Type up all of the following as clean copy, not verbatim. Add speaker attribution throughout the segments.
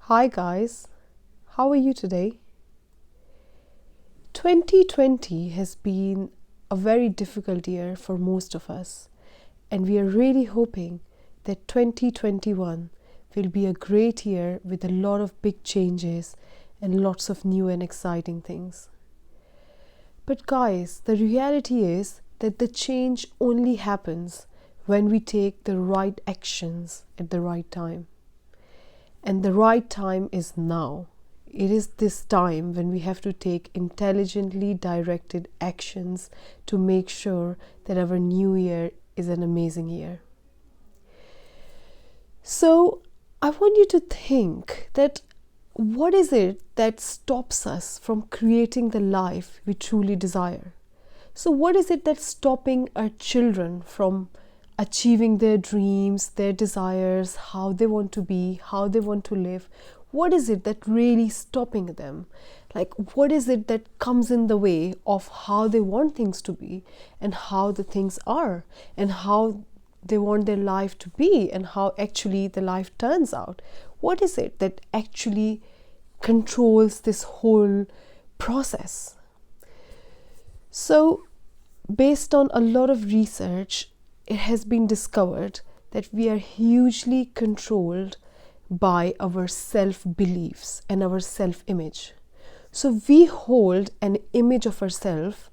Speaker 1: Hi guys, how are you today? 2020 has been a very difficult year for most of us, and we are really hoping that 2021 will be a great year with a lot of big changes and lots of new and exciting things. But guys, the reality is that the change only happens when we take the right actions at the right time. And the right time is now. It is this time when we have to take intelligently directed actions to make sure that our new year is an amazing year. So, I want you to think that what is it that stops us from creating the life we truly desire? So, what is it that's stopping our children from achieving their dreams, their desires, how they want to be, how they want to live? What is it that really stopping them? Like, what is it that comes in the way of how they want things to be and how the things are and how they want their life to be and how actually the life turns out? What is it that actually controls this whole process? So, based on a lot of research, it has been discovered that we are hugely controlled by our self-beliefs and our self-image. So we hold an image of ourselves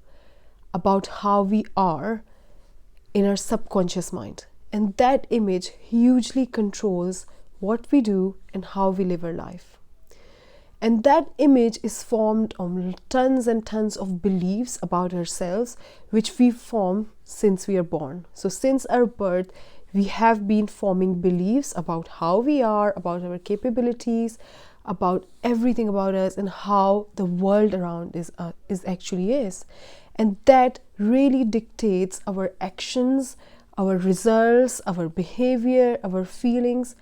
Speaker 1: about how we are in our subconscious mind. And that image hugely controls what we do and how we live our life. And that image is formed on tons and tons of beliefs about ourselves, which we form since we are born. So since our birth, we have been forming beliefs about how we are, about our capabilities, about everything about us and how the world around is actually is. And that really dictates our actions, our results, our behavior, our feelings.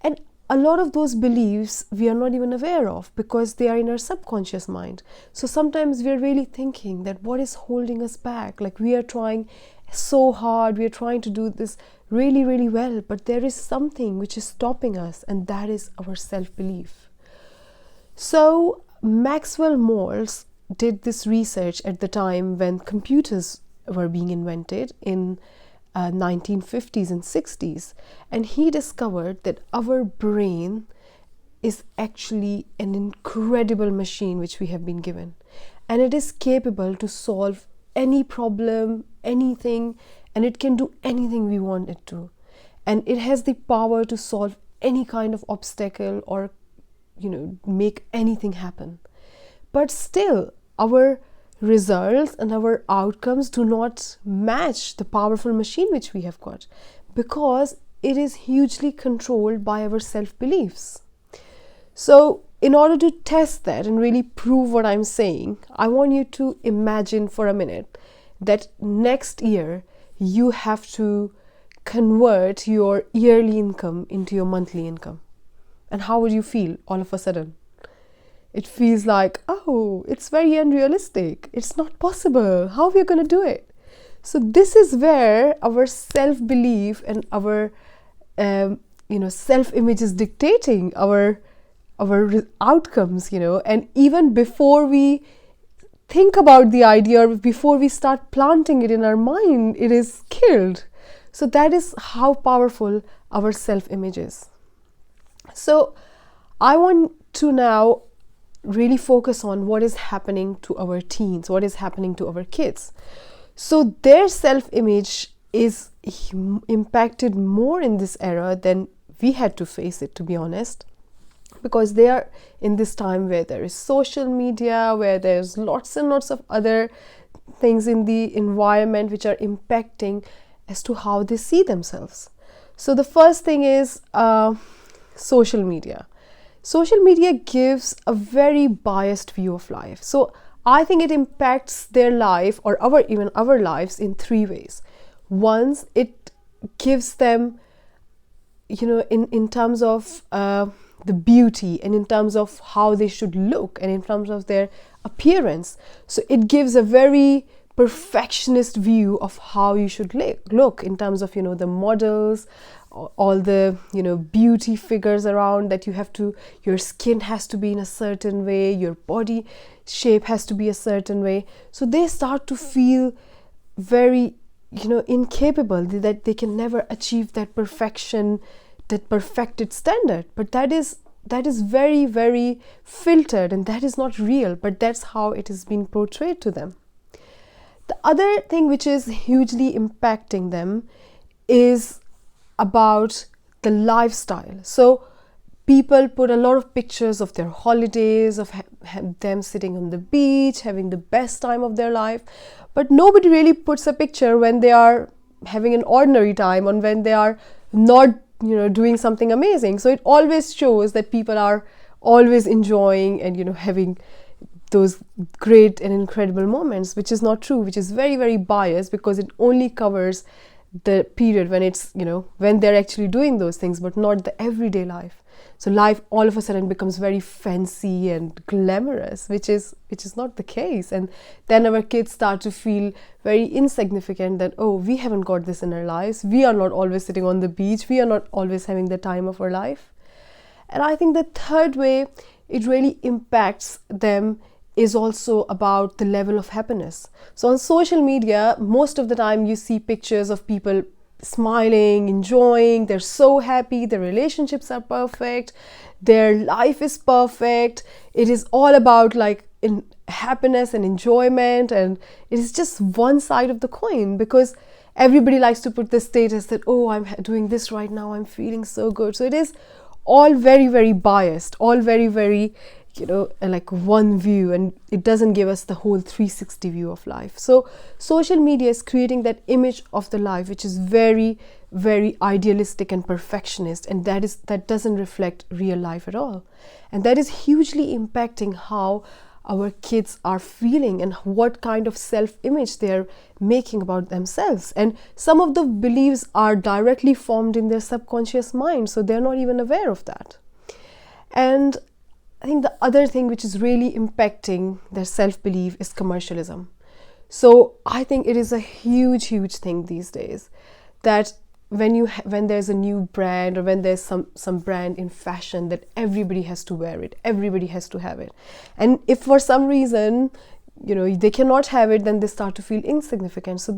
Speaker 1: And a lot of those beliefs we are not even aware of because they are in our subconscious mind. So sometimes we are really thinking that what is holding us back? Like we are trying so hard, we are trying to do this really, really well, but there is something which is stopping us, and that is our self-belief. So Maxwell Maltz did this research at the time when computers were being invented in 1950s and 60s, and he discovered that our brain is actually an incredible machine which we have been given, and it is capable to solve any problem, anything, and it can do anything we want it to, and it has the power to solve any kind of obstacle or make anything happen. But still our results and our outcomes do not match the powerful machine which we have got, because it is hugely controlled by our self-beliefs. So in order to test that and really prove what I'm saying, I want you to imagine for a minute that next year you have to convert your yearly income into your monthly income. And how would you feel all of a sudden? It feels like, oh, it's very unrealistic. It's not possible. How are we going to do it? So this is where our self-belief and our self-image is dictating our outcomes, and even before we think about the idea or before we start planting it in our mind, it is killed. So that is how powerful our self-image is. So I want to now really focus on what is happening to our teens, what is happening to our kids. So their self-image is impacted more in this era than we had to face it, to be honest, because they are in this time where there is social media, where there's lots and lots of other things in the environment which are impacting as to how they see themselves. So the first thing is social media. Social media gives a very biased view of life. So I think it impacts their life or our lives in three ways. One, it gives them, in terms of the beauty and in terms of how they should look and in terms of their appearance. So it gives a very perfectionist view of how you should look in terms of, the models all the beauty figures around, that your skin has to be in a certain way, your body shape has to be a certain way. So they start to feel very incapable, that they can never achieve that perfection, that perfected standard. But that is very, very filtered, and that is not real, but that's how it is being portrayed to them. The other thing which is hugely impacting them is about the lifestyle. So people put a lot of pictures of their holidays, of them sitting on the beach, having the best time of their life, but nobody really puts a picture when they are having an ordinary time, or when they are not doing something amazing. So it always shows that people are always enjoying and having those great and incredible moments, which is not true, which is very, very biased, because it only covers the period when it's when they're actually doing those things, but not the everyday life. So life all of a sudden becomes very fancy and glamorous, which is not the case. And then our kids start to feel very insignificant, that, oh, we haven't got this in our lives, we are not always sitting on the beach, we are not always having the time of our life. And I think the third way it really impacts them is also about the level of happiness. So on social media, most of the time you see pictures of people smiling, enjoying, they're so happy, their relationships are perfect, their life is perfect. It is all about in happiness and enjoyment, and it is just one side of the coin, because everybody likes to put the status that, oh, I'm doing this right now, I'm feeling so good. So it is all very, very biased, all very, very one view, and it doesn't give us the whole 360 view of life. So social media is creating that image of the life which is very, very idealistic and perfectionist, and that doesn't reflect real life at all. And that is hugely impacting how our kids are feeling and what kind of self-image they're making about themselves. And some of the beliefs are directly formed in their subconscious mind, so they're not even aware of that. And I think the other thing which is really impacting their self-belief is commercialism. So I think it is a huge, huge thing these days, that when there's a new brand, or when there's some brand in fashion, that everybody has to wear it, everybody has to have it. And if for some reason they cannot have it, then they start to feel insignificant. So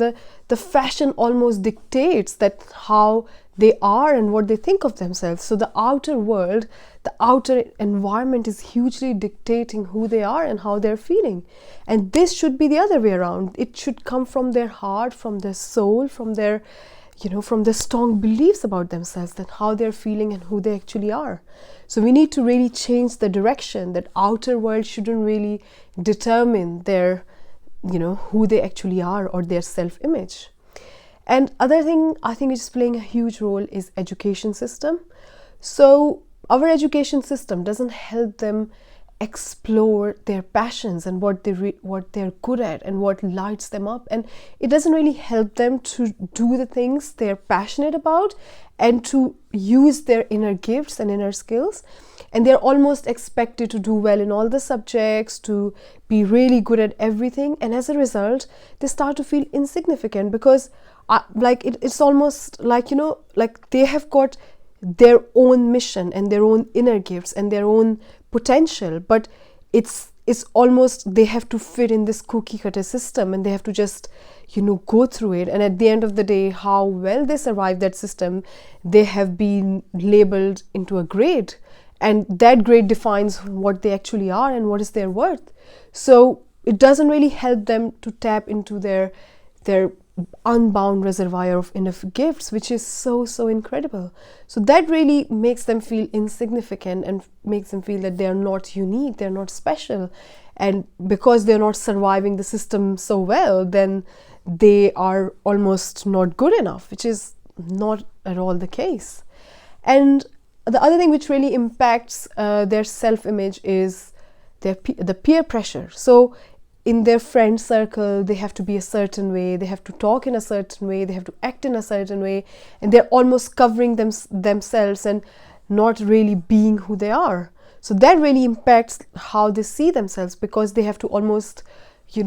Speaker 1: the fashion almost dictates that how they are and what they think of themselves. So the outer world, the outer environment is hugely dictating who they are and how they're feeling. And this should be the other way around. It should come from their heart, from their soul, from their from the strong beliefs about themselves, that how they're feeling and who they actually are. So we need to really change the direction, that outer world shouldn't really determine their who they actually are, or their self-image. And other thing I think is playing a huge role is education system. So our education system doesn't help them explore their passions and what they're good at and what lights them up, and it doesn't really help them to do the things they're passionate about and to use their inner gifts and inner skills. And they're almost expected to do well in all the subjects, to be really good at everything, and as a result they start to feel insignificant, because it's almost like they have got their own mission and their own inner gifts and their own potential, but it's almost they have to fit in this cookie cutter system, and they have to just go through it. And at the end of the day, how well they survive that system, they have been labeled into a grade, and that grade defines what they actually are and what is their worth. So it doesn't really help them to tap into their unbound reservoir of inner gifts, which is so incredible. So that really makes them feel insignificant and makes them feel that they're not unique, they're not special. And because they're not surviving the system so well, then they are almost not good enough, which is not at all the case. And the other thing which really impacts their self-image is the peer pressure. So in their friend circle, they have to be a certain way, they have to talk in a certain way, they have to act in a certain way, and they're almost covering themselves and not really being who they are. So that really impacts how they see themselves, because they have to almost be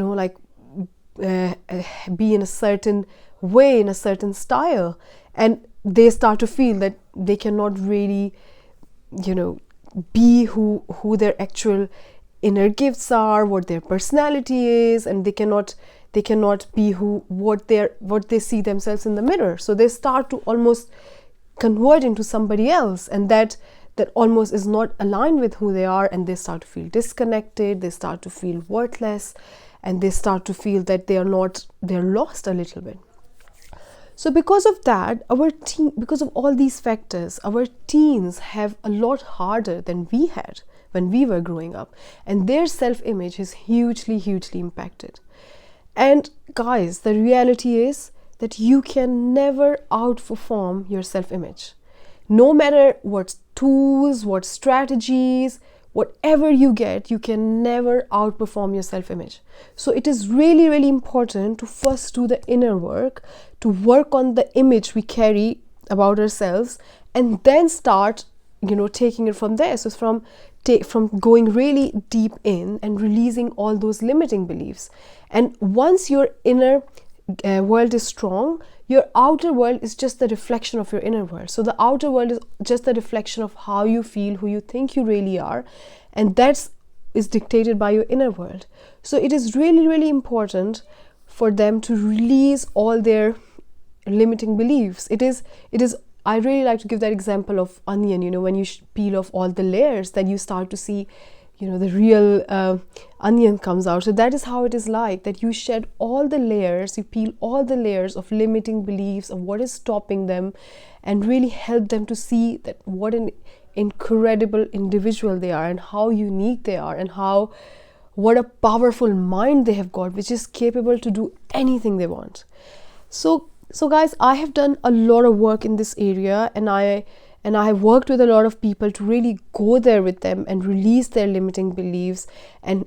Speaker 1: in a certain way, in a certain style, and they start to feel that they cannot really, be who their actual inner gifts are, what their personality is, and they cannot be what they see themselves in the mirror. So they start to almost convert into somebody else, and that almost is not aligned with who they are, and they start to feel disconnected, they start to feel worthless, and they start to feel that they're lost a little bit. So because of that, because of all these factors, our teens have a lot harder than we had when we were growing up, and their self-image is hugely impacted. And guys, the reality is that you can never outperform your self-image. No matter what tools, what strategies, whatever you get, you can never outperform your self-image. So it is really important to first do the inner work, to work on the image we carry about ourselves, and then start, taking it from there. So from going really deep in and releasing all those limiting beliefs. And once your inner world is strong, your outer world is just the reflection of your inner world. So the outer world is just the reflection of how you feel, who you think you really are, and that is dictated by your inner world. So it is really important for them to release all their limiting beliefs. It is I really like to give that example of onion. When you peel off all the layers, then you start to see the real onion comes out. So that is how it is like, that you shed all the layers, you peel all the layers of limiting beliefs, of what is stopping them, and really help them to see that what an incredible individual they are, and how unique they are, and what a powerful mind they have got, which is capable to do anything they want. So guys, I have done a lot of work in this area, and I have worked with a lot of people to really go there with them and release their limiting beliefs and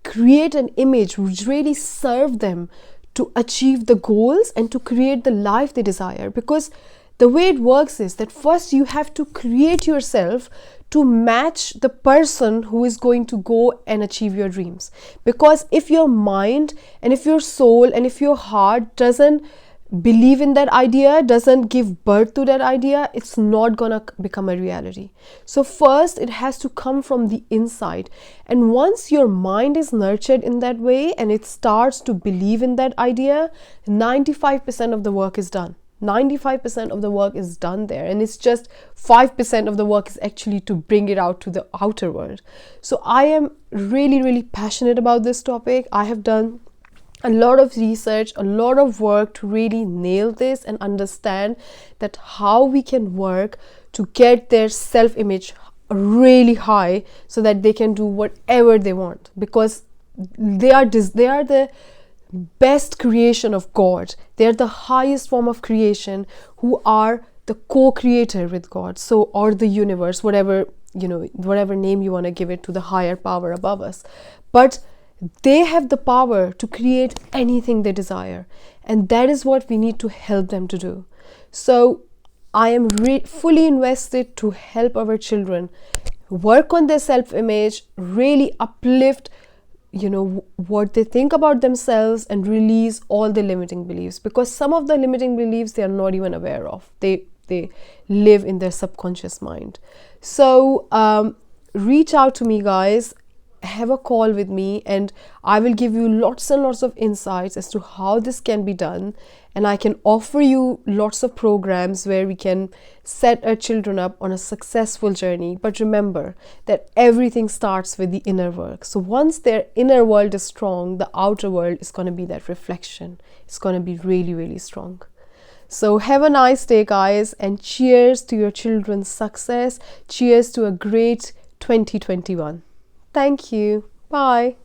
Speaker 1: create an image which really serve them to achieve the goals and to create the life they desire. Because the way it works is that first you have to create yourself to match the person who is going to go and achieve your dreams. Because if your mind and if your soul and if your heart doesn't believe in that idea, doesn't give birth to that idea, it's not gonna become a reality. So first it has to come from the inside, and once your mind is nurtured in that way and it starts to believe in that idea, 95% of the work is done. 95% of the work is done there, and it's just 5% of the work is actually to bring it out to the outer world. So I am really passionate about this topic. I have done a lot of research, a lot of work to really nail this and understand that how we can work to get their self-image really high so that they can do whatever they want, because they are the best creation of God. They are the highest form of creation, who are the co-creator with God, so, or the universe, whatever name you want to give it to the higher power above us. But they have the power to create anything they desire, and that is what we need to help them to do. So I am fully invested to help our children work on their self-image, really uplift what they think about themselves, and release all the limiting beliefs, because some of the limiting beliefs they are not even aware of. They live in their subconscious mind. So reach out to me, guys. Have a call with me, and I will give you lots and lots of insights as to how this can be done, and I can offer you lots of programs where we can set our children up on a successful journey. But remember that everything starts with the inner work. So once their inner world is strong, the outer world is going to be that reflection. It's going to be really strong. So have a nice day, guys, and cheers to your children's success. Cheers to a great 2021. Thank you. Bye.